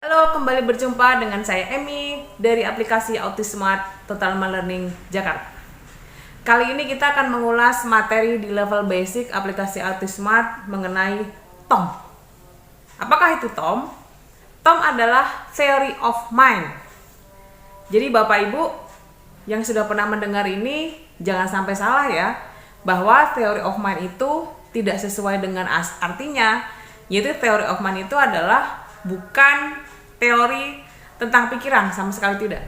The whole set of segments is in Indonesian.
Halo, kembali berjumpa dengan saya Emmy dari aplikasi Autismart Total Learning Jakarta. Kali ini kita akan mengulas materi di level basic aplikasi Autismart mengenai TOM. Apakah itu TOM? TOM adalah Theory of Mind. Jadi Bapak Ibu yang sudah pernah mendengar ini, jangan sampai salah ya, bahwa Theory of Mind itu tidak sesuai dengan artinya, yaitu Theory of Mind itu adalah bukan teori tentang pikiran, sama sekali tidak.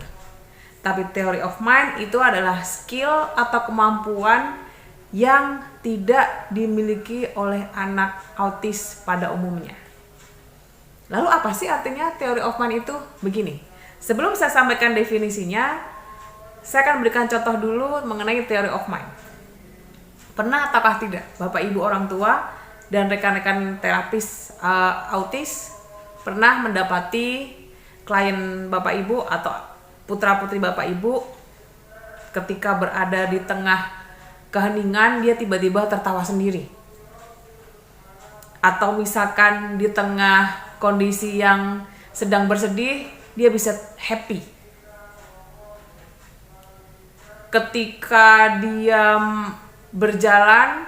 Tapi theory of mind itu adalah skill atau kemampuan yang tidak dimiliki oleh anak autis pada umumnya. Lalu apa sih artinya theory of mind itu? Begini, sebelum saya sampaikan definisinya, saya akan berikan contoh dulu mengenai theory of mind. Pernah ataukah tidak Bapak Ibu orang tua dan rekan-rekan terapis autis pernah mendapati klien Bapak Ibu atau putra-putri Bapak Ibu ketika berada di tengah keheningan dia tiba-tiba tertawa sendiri? Atau misalkan di tengah kondisi yang sedang bersedih dia bisa happy. Ketika dia berjalan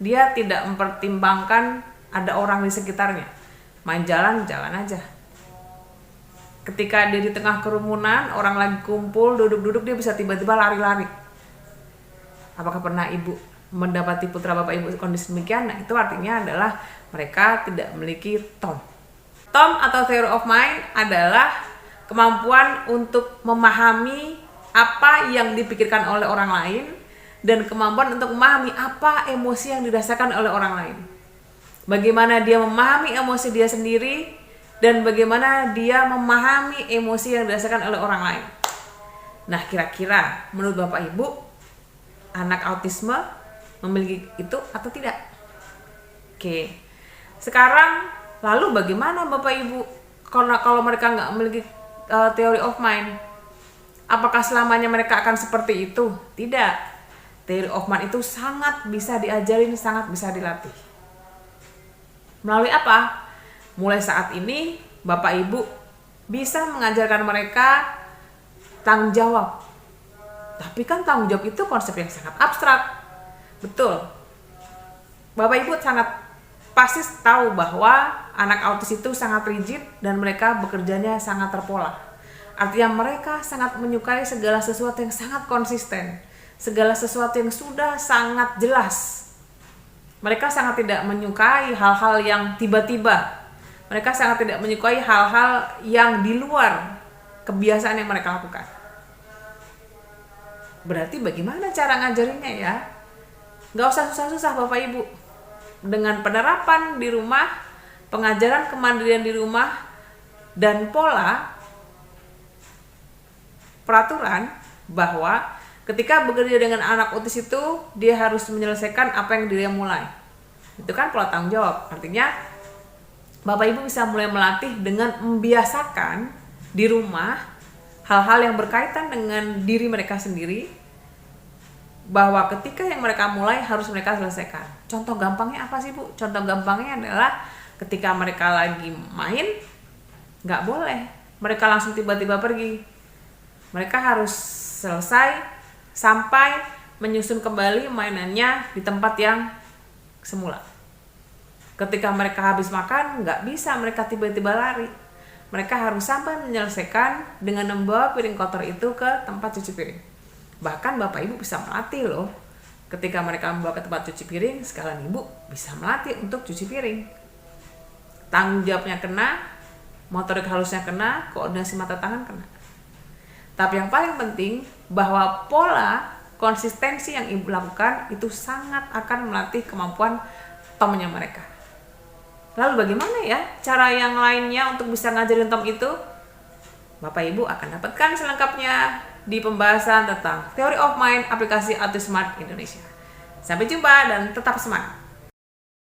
dia tidak mempertimbangkan ada orang di sekitarnya. Main jalan aja. Ketika dia di tengah kerumunan, orang lagi kumpul, duduk-duduk, dia bisa tiba-tiba lari-lari. Apakah pernah Ibu mendapati putra Bapak Ibu kondisi demikian? Nah, itu artinya adalah mereka tidak memiliki TOM. TOM atau Theory of Mind adalah kemampuan untuk memahami apa yang dipikirkan oleh orang lain dan kemampuan untuk memahami apa emosi yang dirasakan oleh orang lain. Bagaimana dia memahami emosi dia sendiri dan bagaimana dia memahami emosi yang dirasakan oleh orang lain. Nah, kira-kira menurut Bapak Ibu, anak autisme memiliki itu atau tidak? Oke. Sekarang lalu bagaimana Bapak Ibu kalau mereka nggak memiliki theory of mind? Apakah selamanya mereka akan seperti itu? Tidak. Theory of mind itu sangat bisa diajarin, sangat bisa dilatih. Melalui apa? Mulai saat ini Bapak Ibu bisa mengajarkan mereka tanggung jawab. Tapi kan tanggung jawab itu konsep yang sangat abstrak. Betul. Bapak Ibu sangat pasti tahu bahwa anak autis itu sangat rigid dan mereka bekerjanya sangat terpola. Artinya mereka sangat menyukai segala sesuatu yang sangat konsisten. Segala sesuatu yang sudah sangat jelas. Mereka sangat tidak menyukai hal-hal yang tiba-tiba. Mereka sangat tidak menyukai hal-hal yang di luar kebiasaan yang mereka lakukan. Berarti bagaimana cara ngajarinnya ya? Gak usah susah-susah Bapak Ibu. Dengan penerapan di rumah, pengajaran kemandirian di rumah, dan pola peraturan bahwa ketika bekerja dengan anak autis itu, dia harus menyelesaikan apa yang dia mulai. Itu kan pola tanggung jawab. Artinya, Bapak Ibu bisa mulai melatih dengan membiasakan di rumah hal-hal yang berkaitan dengan diri mereka sendiri, bahwa ketika yang mereka mulai harus mereka selesaikan. Contoh gampangnya apa sih Bu? Contoh gampangnya adalah ketika mereka lagi main, nggak boleh mereka langsung tiba-tiba pergi. Mereka harus selesai sampai menyusun kembali mainannya di tempat yang semula. Ketika mereka habis makan, nggak bisa mereka tiba-tiba lari. Mereka harus sampai menyelesaikan dengan membawa piring kotor itu ke tempat cuci piring. Bahkan Bapak Ibu bisa melatih loh. Ketika mereka membawa ke tempat cuci piring, sekalian Ibu bisa melatih untuk cuci piring. Tanggung jawabnya kena, motorik halusnya kena, koordinasi mata tangan kena. Tapi yang paling penting bahwa pola konsistensi yang Ibu lakukan itu sangat akan melatih kemampuan TOM-nya mereka. Lalu bagaimana ya cara yang lainnya untuk bisa ngajarin TOM itu? Bapak Ibu akan dapatkan selengkapnya di pembahasan tentang Theory of Mind aplikasi Autismart Indonesia. Sampai jumpa dan tetap semangat.